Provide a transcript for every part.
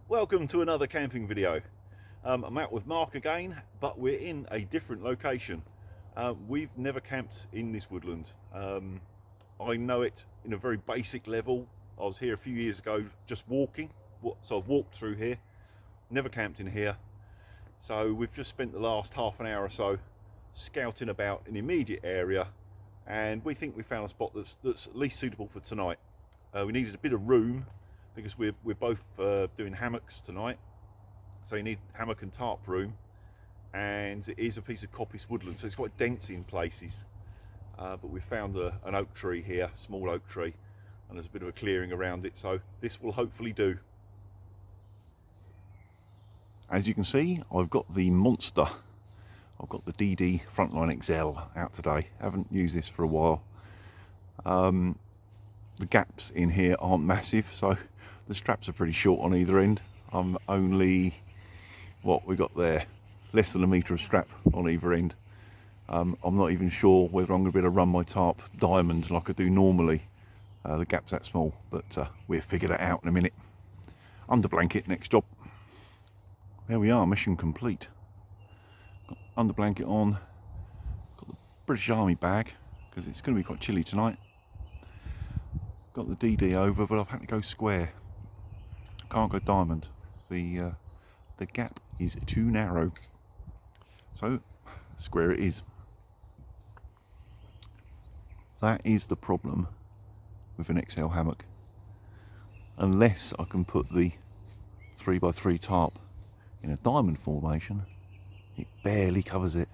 Welcome to another camping video. I'm out with Mark again, but we're in a different location. We've never camped in this woodland. I know it in a very basic level. I was here a few years ago just walking, so I've walked through here, never camped in here. So we've just spent the last half an hour or so scouting about an immediate area, and we think we found a spot that's at least suitable for tonight. We needed a bit of room because we're both doing hammocks tonight, so you need hammock and tarp room, and it is a piece of coppice woodland, so it's quite dense in places, but we found an oak tree here, small oak tree, and there's a bit of a clearing around it, so this will hopefully do. As you can see, I've got the monster, I've got the DD Frontline XL out today. Haven't used this for a while. The gaps in here aren't massive, so the straps are pretty short on either end. I'm only, what we got there, less than a metre of strap on either end. I'm not even sure whether I'm going to be able to run my tarp diamond like I do normally. The gap's that small, but we'll figure that out in a minute. Under blanket, next job. There we are, mission complete. Got under blanket on, got the British Army bag, because it's going to be quite chilly tonight. Got the DD over, but I've had to go square. Can't go diamond. The gap is too narrow. So square it is. That is the problem with an XL hammock. Unless I can put the 3x3 tarp in a diamond formation, it barely covers it.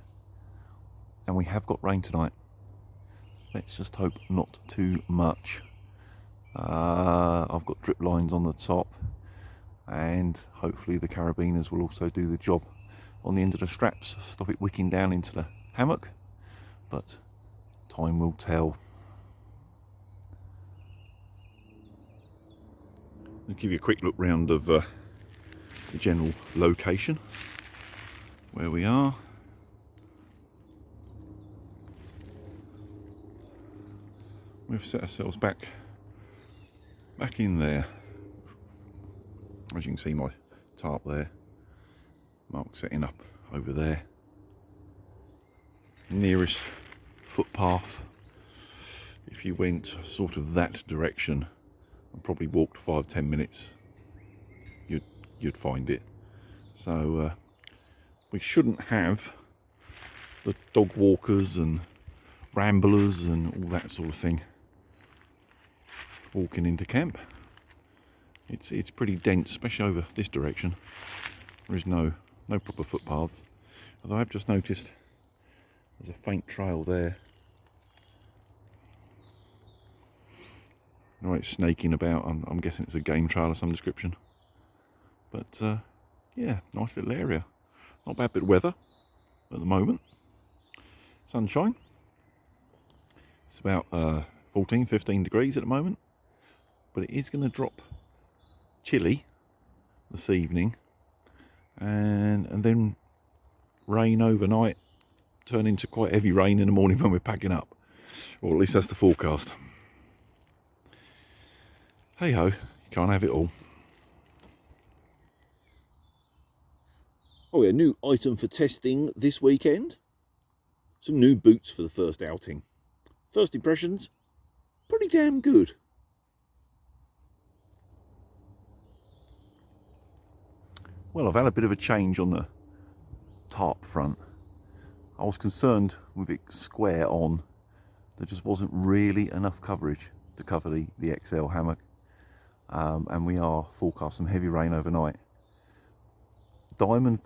And we have got rain tonight. Let's just hope not too much. I've got drip lines on the top, and hopefully the carabiners will also do the job on the end of the straps, stop it wicking down into the hammock, but time will tell. I'll give you a quick look round of the general location where we are. We've set ourselves back in there. As you can see, my tarp there, Mark setting up over there. Nearest footpath, if you went sort of that direction and probably walked 5-10 minutes, you'd find it. So we shouldn't have the dog walkers and ramblers and all that sort of thing walking into camp. It's pretty dense, especially over this direction. There is no proper footpaths, although I've just noticed there's a faint trail there. Right, snaking about. I'm guessing it's a game trail of some description. But yeah, nice little area. Not bad bit of weather at the moment. Sunshine. It's about 14-15 degrees at the moment, but it is going to drop chilly this evening, and then rain overnight, turn into quite heavy rain in the morning when we're packing up, or at least that's the forecast. Hey ho, you can't have it all. Oh, a new item for testing this weekend. Some new boots for the first outing. First impressions, pretty damn good. Well, I've had a bit of a change on the tarp front. I was concerned with it square on. There just wasn't really enough coverage to cover the XL hammock. And we are forecast some heavy rain overnight. Diamond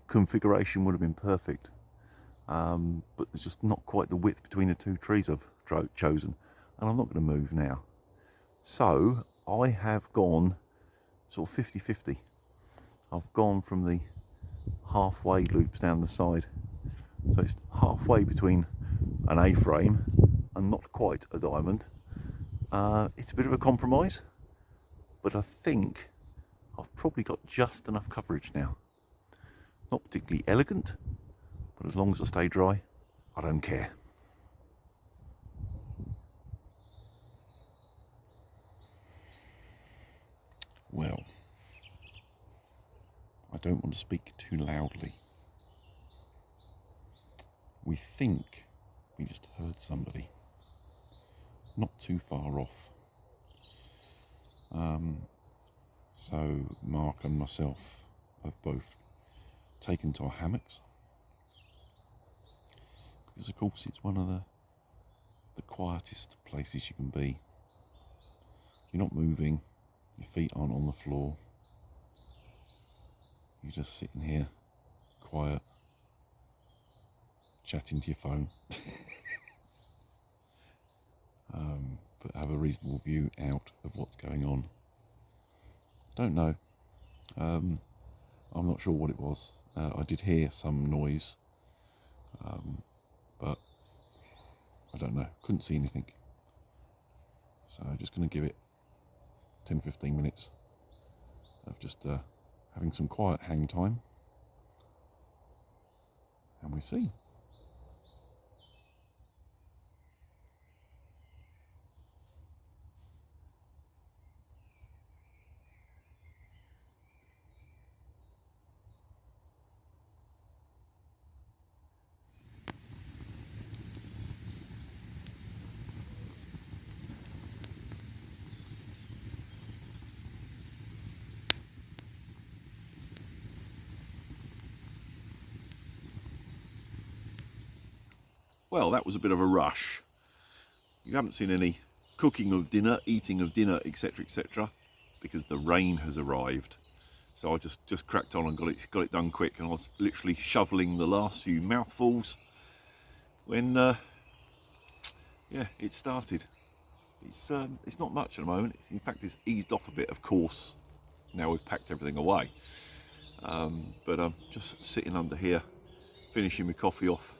configuration would have been perfect. But there's just not quite the width between the two trees I've chosen. And I'm not going to move now. So I have gone sort of 50-50. I've gone from the halfway loops down the side, so it's halfway between an A-frame and not quite a diamond. It's a bit of a compromise, but I think I've probably got just enough coverage now. Not particularly elegant, but as long as I stay dry, I don't care. Well, don't want to speak too loudly. We think we just heard somebody not too far off. So Mark and myself have both taken to our hammocks, because of course it's one of the quietest places you can be. You're not moving, your feet aren't on the floor, you're just sitting here quiet, chatting to your phone. But have a reasonable view out of what's going on. Don't know. I'm not sure what it was. I did hear some noise, but I don't know. Couldn't see anything. So I'm just going to give it 10-15 minutes of just having some quiet hang time, and we see. Well, that was a bit of a rush. You haven't seen any cooking of dinner, eating of dinner, etc., etc., because the rain has arrived. So I just cracked on and got it done quick, and I was literally shoveling the last few mouthfuls when yeah, it started. It's not much at the moment. In fact, it's eased off a bit, of course, now we've packed everything away. But I'm just sitting under here, finishing my coffee off,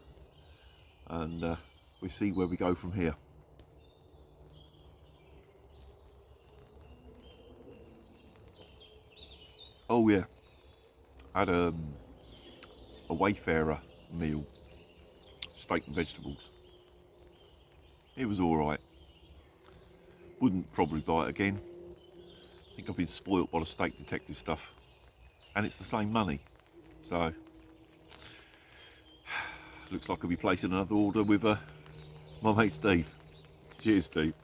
and we see where we go from here. Oh yeah, I had a Wayfarer meal, steak and vegetables. It was all right. Wouldn't probably buy it again. I think I've been spoilt by the steak detective stuff, and it's the same money. So looks like I'll be placing another order with my mate Steve. Cheers, Steve.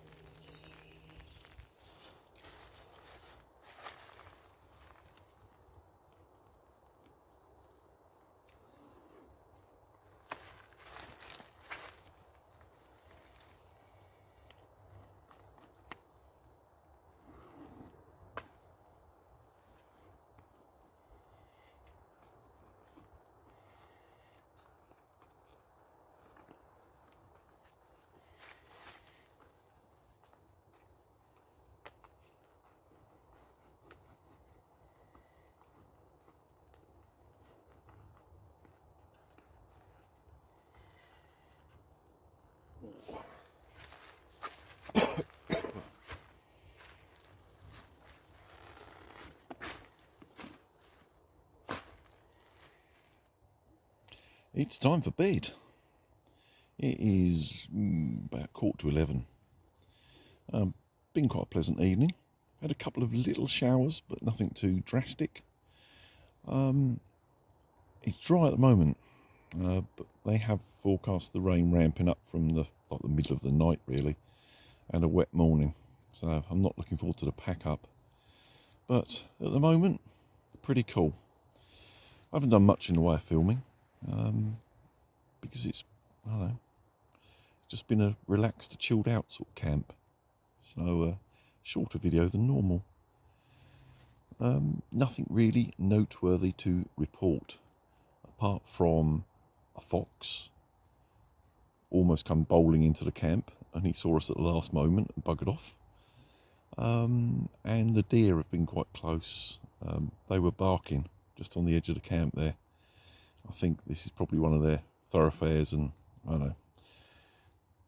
It's time for bed. It is about 11:15. Been quite a pleasant evening. Had a couple of little showers, but nothing too drastic. It's dry at the moment, but they have forecast the rain ramping up from the middle of the night really, and a wet morning. So I'm not looking forward to the pack up. But at the moment, pretty cool. I haven't done much in the way of filming, because it's, I don't know, it's just been a relaxed, chilled out sort of camp. So shorter video than normal. Nothing really noteworthy to report, apart from a fox almost come bowling into the camp, and he saw us at the last moment and buggered off. And the deer have been quite close. They were barking just on the edge of the camp there. I think this is probably one of their thoroughfares, and I don't know,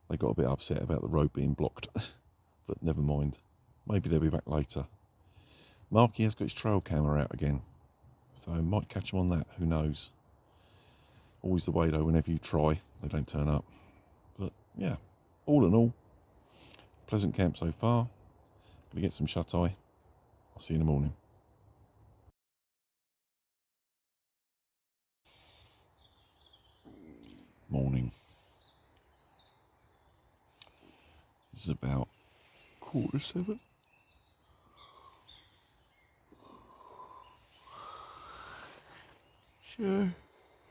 they got a bit upset about the road being blocked. But never mind, maybe they'll be back later. Marky has got his trail camera out again, so might catch him on that, who knows. Always the way though, whenever you try, they don't turn up. But yeah, all in all, pleasant camp so far. Gonna get some shut eye. I'll see you in the morning. morning. It's about 7:15. So,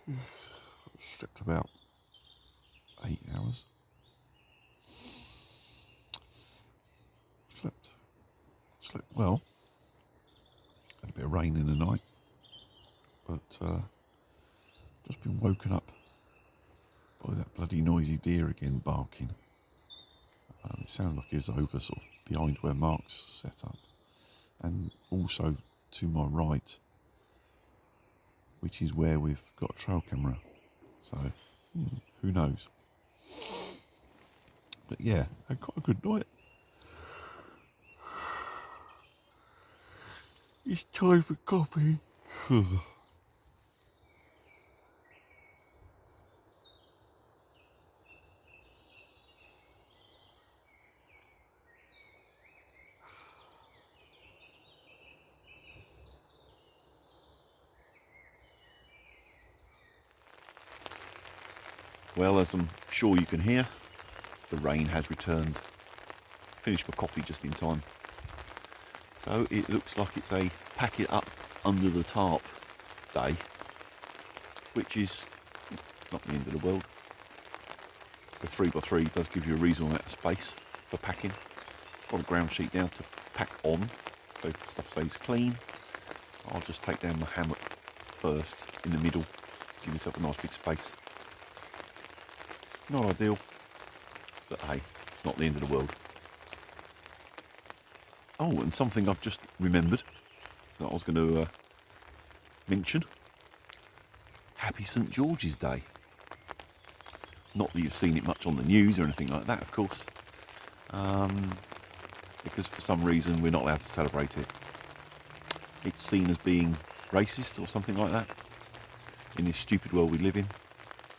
I've slept about 8 hours. Slept well. Had a bit of rain in the night, but just been woken up by that bloody noisy deer again barking. It sounded like he was over sort of behind where Mark's set up, and also to my right, which is where we've got a trail camera. So who knows? But yeah, had quite a good night. It's time for coffee. Well, as I'm sure you can hear, the rain has returned. Finished my coffee just in time. So it looks like it's a pack it up under the tarp day, which is not the end of the world. The 3x3 does give you a reasonable amount of space for packing. Got a ground sheet now to pack on, so the stuff stays clean. I'll just take down my hammock first in the middle, give myself a nice big space. Not ideal, but hey, not the end of the world. Oh, and something I've just remembered that I was going to mention. Happy St George's Day. Not that you've seen it much on the news or anything like that, of course, because for some reason we're not allowed to celebrate it. It's seen as being racist or something like that in this stupid world we live in,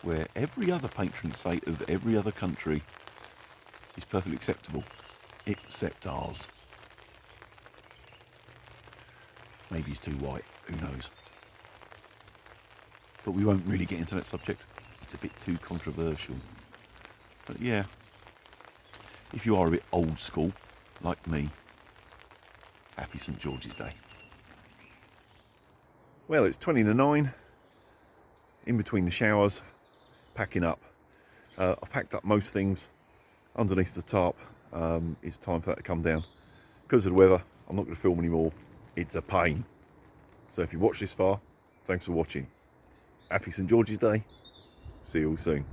where every other patron saint of every other country is perfectly acceptable, except ours. Maybe he's too white, who knows. But we won't really get into that subject. It's a bit too controversial. But yeah, if you are a bit old school, like me, happy St George's Day. Well, it's 20 to 9, in between the showers, packing up. I've packed up most things underneath the tarp. It's time for that to come down. Because of the weather, I'm not going to film anymore. It's a pain. So if you watched this far, thanks for watching. Happy St George's Day. See you all soon.